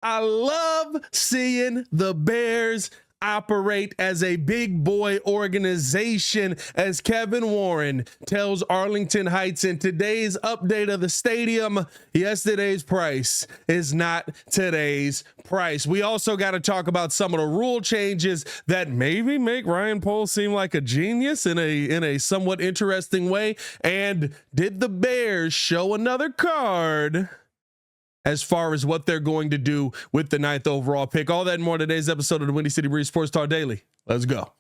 I love seeing the Bears operate as a big boy organization, as Kevin Warren tells Arlington Heights in today's update of the stadium, yesterday's price is not today's price. We also got to talk about some of the rule changes that maybe make Ryan Poles seem like a genius in a somewhat interesting way. And did the Bears show another card as far as what they're going to do with the 9th overall pick? All that and more in today's episode of the Windy City Breeze Sports Talk Daily. Let's go.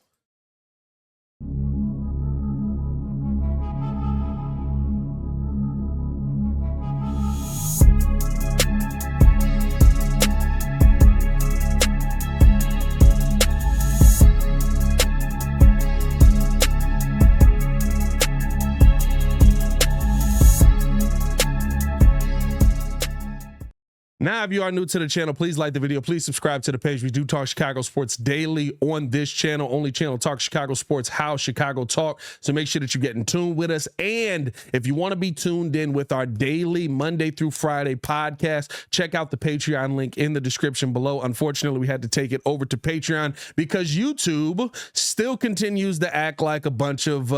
Now, if you are new to the channel, please like the video. Please subscribe to the page. We do talk Chicago sports daily on this channel. Only channel talk Chicago sports, how Chicago talk. So make sure that you get in tune with us. And if you want to be tuned in with our daily Monday through Friday podcast, check out the Patreon link in the description below. Unfortunately, we had to take it over to Patreon because YouTube still continues to act like a bunch of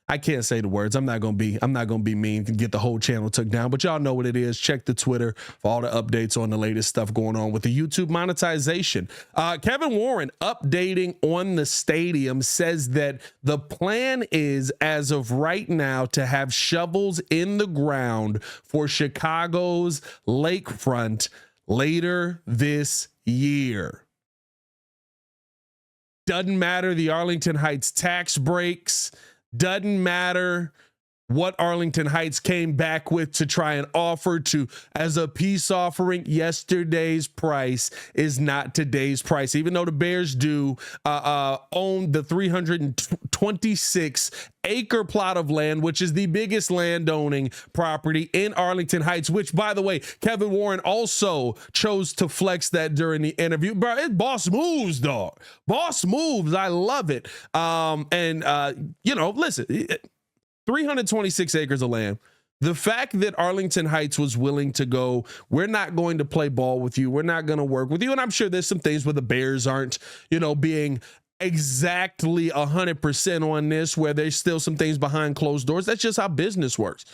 I can't say the words. I'm not gonna be mean and get the whole channel took down, but y'all know what it is. Check the Twitter for all the updates on the latest stuff going on with the YouTube monetization. Kevin Warren updating on the stadium says that the plan is, as of right now, to have shovels in the ground for Chicago's lakefront later this year. Doesn't matter the Arlington Heights tax breaks. Doesn't matter what Arlington Heights came back with to try and offer to as a peace offering. Yesterday's price is not today's price, even though the Bears do own the 326-acre plot of land, which is the biggest landowning property in Arlington Heights, which, by the way, Kevin Warren also chose to flex that during the interview. Bro, it's boss moves, dog. Boss moves. I love it. Listen, 326 acres of land. The fact that Arlington Heights was willing to go, we're not going to play ball with you, we're not going to work with you. And I'm sure there's some things where the Bears aren't, being exactly 100% on this, where there's still some things behind closed doors. That's just how business works.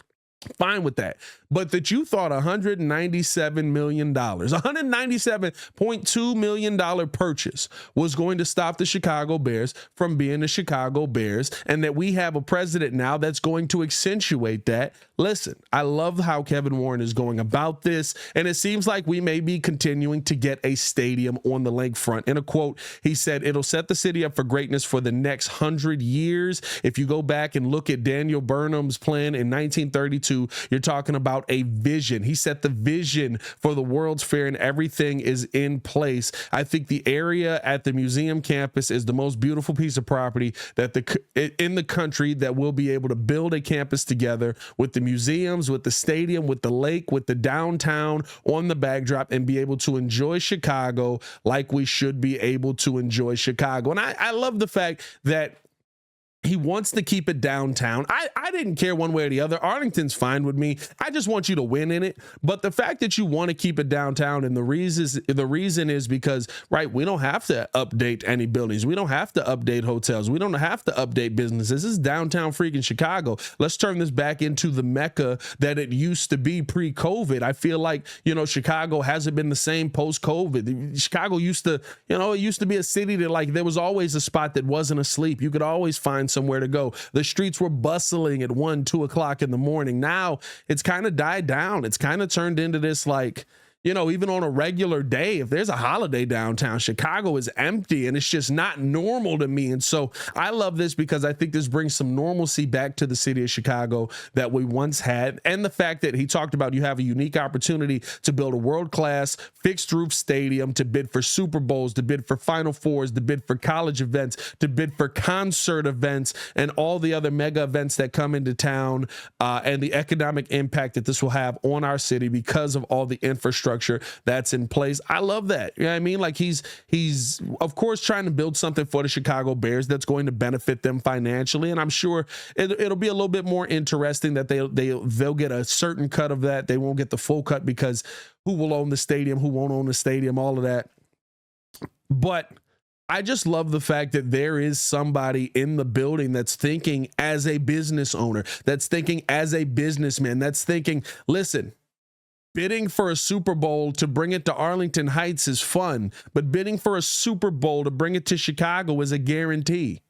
Fine with that. But that you thought $197 million, $197.2 million purchase was going to stop the Chicago Bears from being the Chicago Bears, and that we have a president now that's going to accentuate that. Listen, I love how Kevin Warren is going about this, and it seems like we may be continuing to get a stadium on the lakefront. In a quote, he said, "It'll set the city up for greatness for the next 100 years. If you go back and look at Daniel Burnham's plan in 1932, you're talking about a vision." He set the vision for the World's Fair, and everything is in place. I think the area at the museum campus is the most beautiful piece of property that in the country, that we'll be able to build a campus together with the museums, with the stadium, with the lake, with the downtown on the backdrop, and be able to enjoy Chicago like we should be able to enjoy Chicago. And I love the fact that he wants to keep it downtown. I didn't care one way or the other. Arlington's fine with me. I just want you to win in it. But the fact that you want to keep it downtown, and the reason is because, right, we don't have to update any buildings. We don't have to update hotels. We don't have to update businesses. This is downtown freaking Chicago. Let's turn this back into the Mecca that it used to be pre-COVID. I feel like, Chicago hasn't been the same post-COVID. Chicago used to, it used to be a city that, there was always a spot that wasn't asleep. You could always find somewhere to go. The streets were bustling at 1, 2 o'clock in the morning. Now it's kind of died down. It's kind of turned into this, even on a regular day, if there's a holiday downtown, Chicago is empty, and it's just not normal to me. And so I love this because I think this brings some normalcy back to the city of Chicago that we once had. And the fact that he talked about, you have a unique opportunity to build a world-class fixed roof stadium, to bid for Super Bowls, to bid for Final Fours, to bid for college events, to bid for concert events, and all the other mega events that come into town, and the economic impact that this will have on our city because of all the infrastructure infrastructure that's in place. I love that. You know what I mean? Like he's of course trying to build something for the Chicago Bears that's going to benefit them financially, and I'm sure it'll be a little bit more interesting that they'll get a certain cut of that. They won't get the full cut because who will own the stadium, who won't own the stadium, all of that. But I just love the fact that there is somebody in the building that's thinking as a business owner, that's thinking as a businessman, that's thinking, listen, bidding for a Super Bowl to bring it to Arlington Heights is fun, but bidding for a Super Bowl to bring it to Chicago is a guarantee,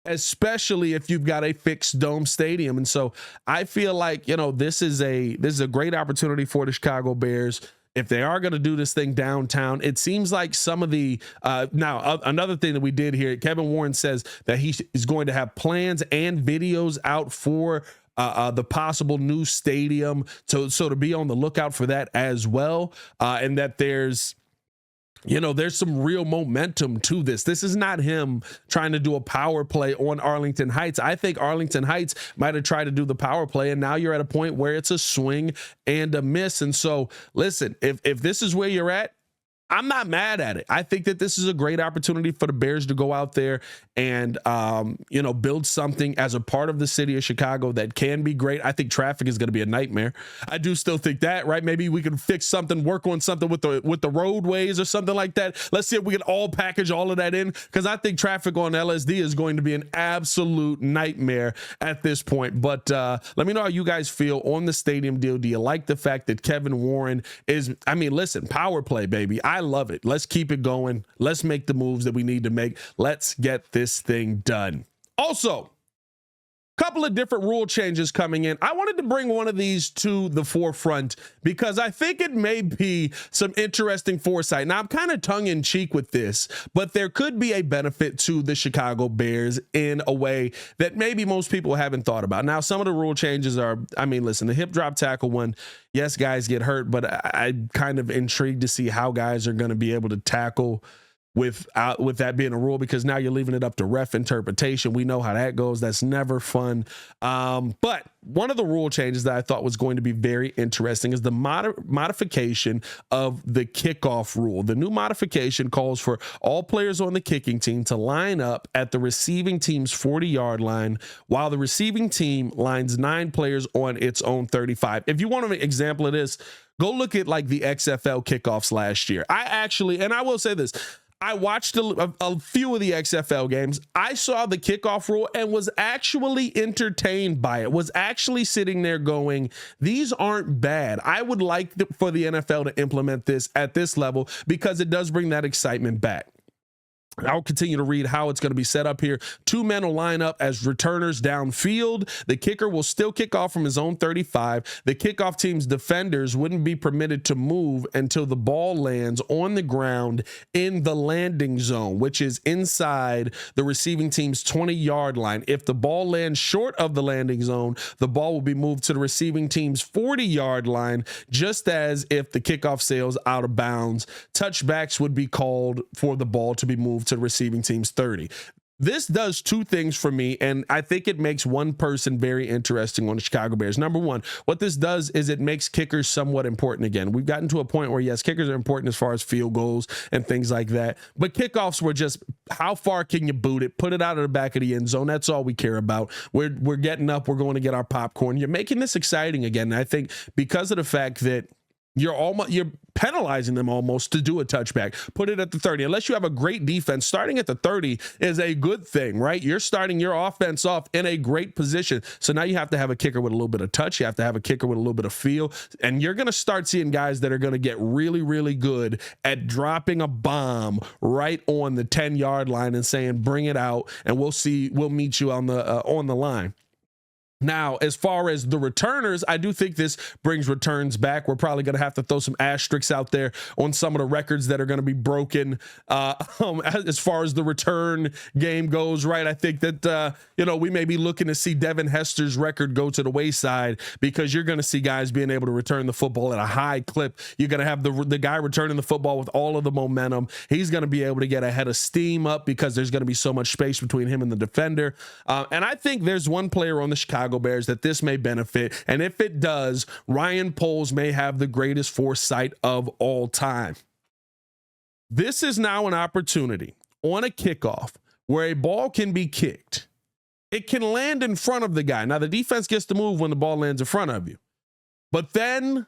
especially if you've got a fixed dome stadium. And so I feel like, this is a great opportunity for the Chicago Bears. If they are going to do this thing downtown, it seems like some of the another thing that we did here, Kevin Warren says that he is going to have plans and videos out for the possible new stadium. So to be on the lookout for that as well. And that there's some real momentum to this. This is not him trying to do a power play on Arlington Heights. I think Arlington Heights might have tried to do the power play, and now you're at a point where it's a swing and a miss. And so, listen, if this is where you're at, I'm not mad at it. I think that this is a great opportunity for the Bears to go out there and, build something as a part of the city of Chicago that can be great. I think traffic is going to be a nightmare. I do still think that, right? Maybe we can fix something, work on something with the roadways or something like that. Let's see if we can all package all of that in, because I think traffic on LSD is going to be an absolute nightmare at this point. But let me know how you guys feel on the stadium deal. Do you like the fact that Kevin Warren listen, power play, baby. I love it. Let's keep it going. Let's make the moves that we need to make. Let's get this thing done. Also, couple of different rule changes coming in. I wanted to bring one of these to the forefront because I think it may be some interesting foresight. Now, I'm kind of tongue-in-cheek with this, but there could be a benefit to the Chicago Bears in a way that maybe most people haven't thought about. Now, some of the rule changes are, listen, the hip drop tackle one, yes, guys get hurt, but I'm kind of intrigued to see how guys are going to be able to tackle with that being a rule, because now you're leaving it up to ref interpretation. We know how that goes. That's never fun. But one of the rule changes that I thought was going to be very interesting is the modification of the kickoff rule. The new modification calls for all players on the kicking team to line up at the receiving team's 40-yard line, while the receiving team lines 9 players on its own 35. If you want an example of this, go look at like the XFL kickoffs last year. I will say this, I watched a few of the XFL games. I saw the kickoff rule and was actually entertained by it, was actually sitting there going, these aren't bad. I would like for the NFL to implement this at this level because it does bring that excitement back. I'll continue to read how it's going to be set up here. 2 men will line up as returners downfield. The kicker will still kick off from his own 35. The kickoff team's defenders wouldn't be permitted to move until the ball lands on the ground in the landing zone, which is inside the receiving team's 20-yard line. If the ball lands short of the landing zone, the ball will be moved to the receiving team's 40-yard line, just as if the kickoff sails out of bounds. Touchbacks would be called for the ball to be moved to the receiving team's 30. This does 2 things for me, and I think it makes one person very interesting on the Chicago Bears. Number one, what this does is it makes kickers somewhat important again. We've gotten to a point where, yes, kickers are important as far as field goals and things like that, but kickoffs were just, how far can you boot it? Put it out of the back of the end zone. That's all we care about. We're getting up. We're going to get our popcorn. You're making this exciting again. And I think because of the fact that you're penalizing them almost to do a touchback. Put it at the 30. Unless you have a great defense, starting at the 30 is a good thing, right? You're starting your offense off in a great position. So now you have to have a kicker with a little bit of touch. You have to have a kicker with a little bit of feel. And you're going to start seeing guys that are going to get really, really good at dropping a bomb right on the 10-yard line and saying, bring it out, and we'll meet you on the line. Now, as far as the returners, I do think this brings returns back. We're probably going to have to throw some asterisks out there on some of the records that are going to be broken as far as the return game goes, right? I think that, we may be looking to see Devin Hester's record go to the wayside, because you're going to see guys being able to return the football at a high clip. You're going to have the guy returning the football with all of the momentum. He's going to be able to get a head of steam up because there's going to be so much space between him and the defender. And I think there's one player on the Chicago Chicago Bears that this may benefit. And if it does, Ryan Poles may have the greatest foresight of all time. This is now an opportunity on a kickoff where a ball can be kicked. It can land in front of the guy. Now, the defense gets to move when the ball lands in front of you. But then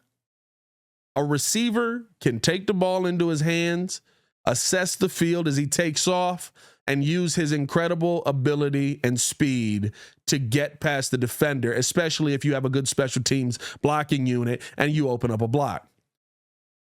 a receiver can take the ball into his hands, assess the field as he takes off, and use his incredible ability and speed to get past the defender, especially if you have a good special teams blocking unit and you open up a block.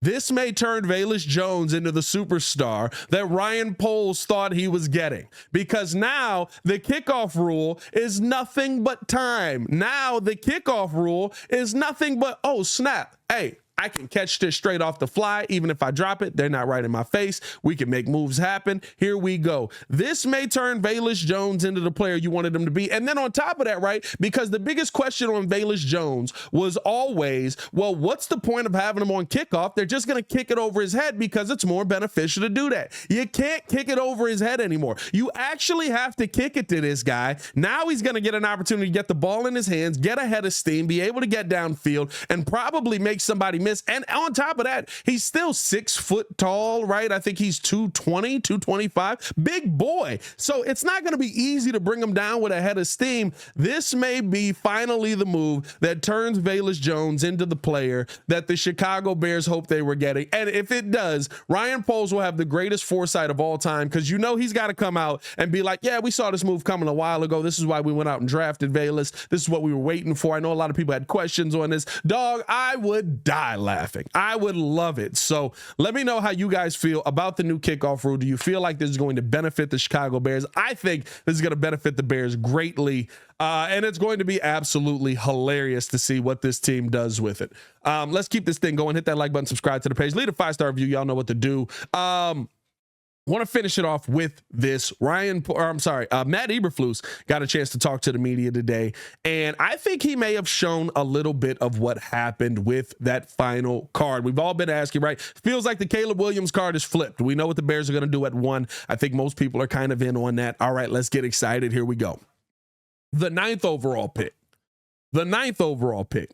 This may turn Velus Jones into the superstar that Ryan Poles thought he was getting, because now the kickoff rule is nothing but time. Now the kickoff rule is nothing but, oh, snap. Hey, I can catch this straight off the fly. Even if I drop it, they're not right in my face. We can make moves happen. Here we go. This may turn Velus Jones into the player you wanted him to be. And then on top of that, right, because the biggest question on Velus Jones was always, well, what's the point of having him on kickoff? They're just going to kick it over his head because it's more beneficial to do that. You can't kick it over his head anymore. You actually have to kick it to this guy. Now he's going to get an opportunity to get the ball in his hands, get ahead of steam, be able to get downfield, and probably make somebody miss. And on top of that, he's still 6 foot tall, right? I think he's 220, 225, big boy. So it's not going to be easy to bring him down with a head of steam. This may be finally the move that turns Velus Jones into the player that the Chicago Bears hoped they were getting. And if it does, Ryan Poles will have the greatest foresight of all time, because you know he's got to come out and be like, yeah, we saw this move coming a while ago. This is why we went out and drafted Velus. This is what we were waiting for. I know a lot of people had questions on this. Dog, I would die laughing. I would love it. So let me know how you guys feel about the new kickoff rule. Do you feel like this is going to benefit the Chicago Bears? I think this is going to benefit the Bears greatly. And it's going to be absolutely hilarious to see what this team does with it. Let's keep this thing going. Hit that like button, subscribe to the page, leave a 5-star review. Y'all know what to do. Want to finish it off with this. Matt Eberflus got a chance to talk to the media today, and I think he may have shown a little bit of what happened with that final card. We've all been asking, right? Feels like the Caleb Williams card is flipped. We know what the Bears are going to do at 1. I think most people are kind of in on that. All right, let's get excited. Here we go. The 9th overall pick.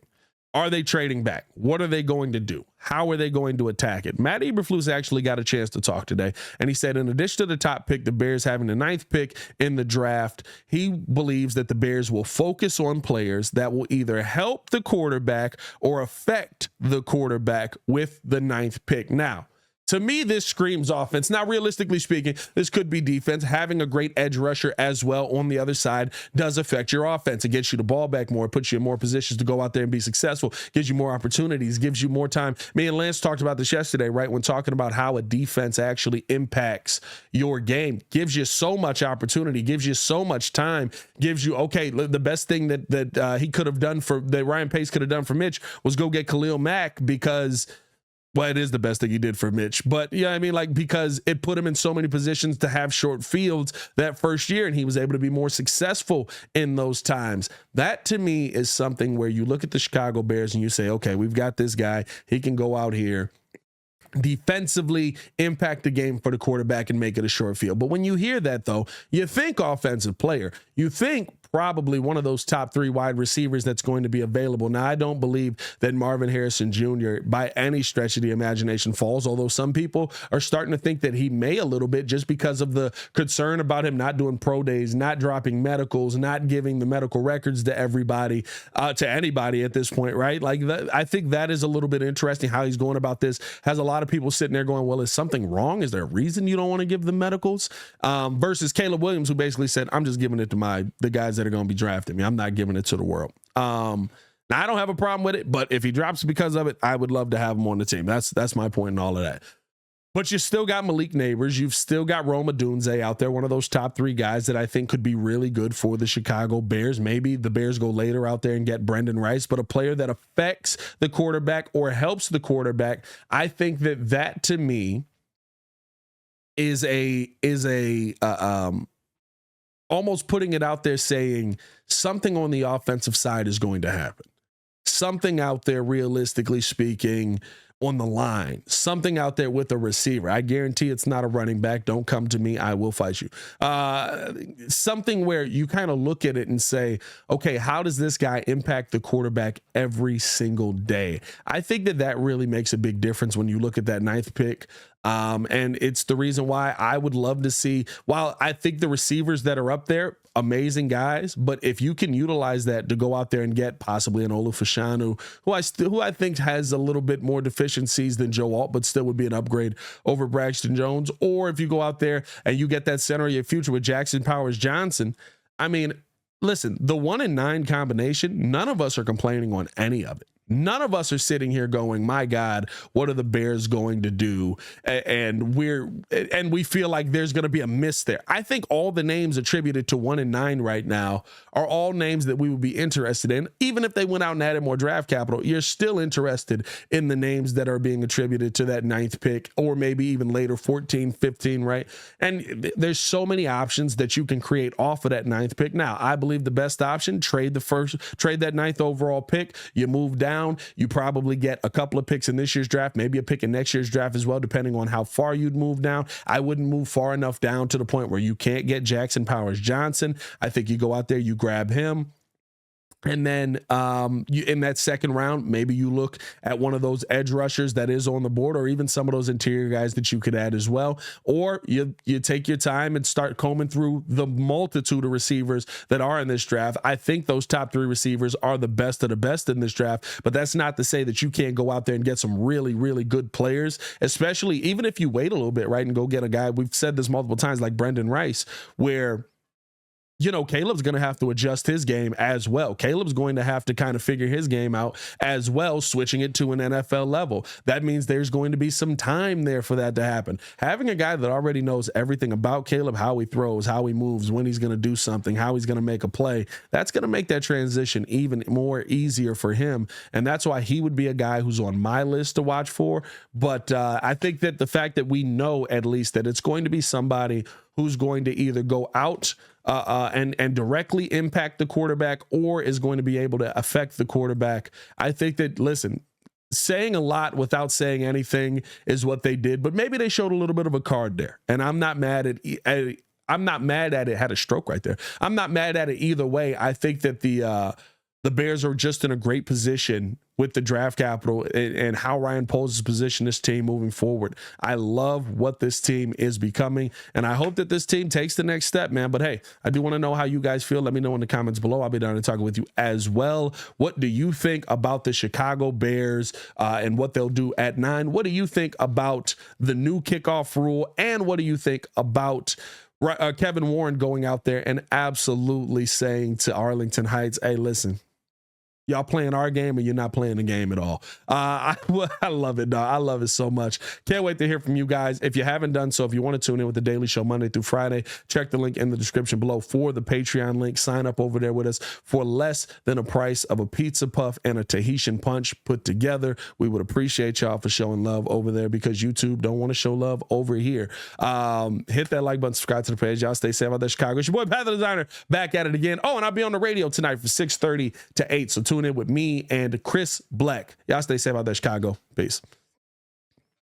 Are they trading back? What are they going to do? How are they going to attack it? Matt Eberflus actually got a chance to talk today, and he said in addition to the top pick, the Bears having the 9th pick in the draft, he believes that the Bears will focus on players that will either help the quarterback or affect the quarterback with the 9th pick. Now, to me, this screams offense. Now, realistically speaking, this could be defense. Having a great edge rusher as well on the other side does affect your offense. It gets you the ball back more. It puts you in more positions to go out there and be successful. Gives you more opportunities. Gives you more time. Me and Lance talked about this yesterday, right? When talking about how a defense actually impacts your game. Gives you so much opportunity. Gives you so much time. Gives you, okay, the best thing that he could have done that Ryan Pace could have done for Mitch was go get Khalil Mack, because well, it is the best thing he did for Mitch, but yeah, I mean, like, because it put him in so many positions to have short fields that first year, and he was able to be more successful in those times. That to me is something where you look at the Chicago Bears and you say, okay, we've got this guy. He can go out here, defensively impact the game for the quarterback and make it a short field. But when you hear that, though, you think offensive player. You think probably one of those top 3 wide receivers that's going to be available. Now, I don't believe that Marvin Harrison Jr. by any stretch of the imagination falls, although some people are starting to think that he may a little bit, just because of the concern about him not doing pro days, not dropping medicals, not giving the medical records to everybody, to anybody at this point, right? Like, I think that is a little bit interesting how he's going about this. Has a lot of people sitting there going, well, is something wrong? Is there a reason you don't want to give the medicals? Versus Caleb Williams, who basically said, I'm just giving it to the guys that are going to be drafting me. I'm not giving it to the world. Now, I don't have a problem with it, but if he drops because of it, I would love to have him on the team. That's my point in all of that. But you still got Malik Neighbors. You've still got Rome Odunze out there, one of those top 3 guys that I think could be really good for the Chicago Bears. Maybe the Bears go later out there and get Brendan Rice, but a player that affects the quarterback or helps the quarterback. I think that to me is almost putting it out there, saying something on the offensive side is going to happen. Something out there, realistically speaking, on the line, something out there with a receiver. I guarantee it's not a running back. Don't come to me. I will fight you. Something where you kind of look at it and say, okay, how does this guy impact the quarterback every single day? I think that really makes a big difference when you look at that 9th pick. And it's the reason why I would love to see, while I think the receivers that are up there, amazing guys, but if you can utilize that to go out there and get possibly an Olufashanu, who I think has a little bit more deficiencies than Joe Alt, but still would be an upgrade over Braxton Jones, or if you go out there and you get that center of your future with Jackson Powers Johnson, I mean, listen, the 1 and 9 combination, none of us are complaining on any of it. None of us are sitting here going, my God, what are the Bears going to do? And we feel like there's going to be a miss there. I think all the names attributed to 1 and 9 right now are all names that we would be interested in. Even if they went out and added more draft capital, you're still interested in the names that are being attributed to that 9th pick, or maybe even later, 14, 15, right? And there's so many options that you can create off of that 9th pick. Now, I believe the best option, trade that 9th overall pick, you move down. You probably get a couple of picks in this year's draft, maybe a pick in next year's draft as well, depending on how far you'd move down. I wouldn't move far enough down to the point where you can't get Jackson Powers Johnson. I think you go out there, you grab him. And then you, in that second round, maybe you look at one of those edge rushers that is on the board, or even some of those interior guys that you could add as well. Or you take your time and start combing through the multitude of receivers that are in this draft. I think those top 3 receivers are the best of the best in this draft, but that's not to say that you can't go out there and get some really, really good players, especially even if you wait a little bit, right, and go get a guy. We've said this multiple times, like Brendan Rice, where Caleb's going to have to adjust his game as well. Caleb's going to have to kind of figure his game out as well, switching it to an NFL level. That means there's going to be some time there for that to happen. Having a guy that already knows everything about Caleb, how he throws, how he moves, when he's going to do something, how he's going to make a play, that's going to make that transition even more easier for him. And that's why he would be a guy who's on my list to watch for. But I think that the fact that we know at least that it's going to be somebody who's going to either go out and directly impact the quarterback, or is going to be able to affect the quarterback. I think that, listen, saying a lot without saying anything is what they did, but maybe they showed a little bit of a card there. And I'm not mad at it. Had a stroke right there. I'm not mad at it either way. I think that the Bears are just in a great position with the draft capital and how Ryan Poles has positioned this team moving forward. I love what this team is becoming, and I hope that this team takes the next step, man. But hey, I do want to know how you guys feel. Let me know in the comments below. I'll be down to talk with you as well. What do you think about the Chicago Bears and what they'll do at 9? What do you think about the new kickoff rule? And what do you think about Kevin Warren going out there and absolutely saying to Arlington Heights, hey, listen, y'all playing our game and you're not playing the game at all. I love it, dog. I love it so much. Can't wait to hear from you guys. If you haven't done so, if you want to tune in with the Daily Show Monday through Friday, check the link in the description below for the Patreon link. Sign up over there with us for less than a price of a pizza puff and a Tahitian punch put together. We would appreciate y'all for showing love over there, because YouTube don't want to show love over here. Hit that like button, subscribe to the page. Y'all stay safe out there, Chicago. It's your boy, Pat the Designer, back at it again. Oh, and I'll be on the radio tonight from 6:30 to 8. So tune in with me and Chris Black. Y'all stay safe out there, Chicago. Peace.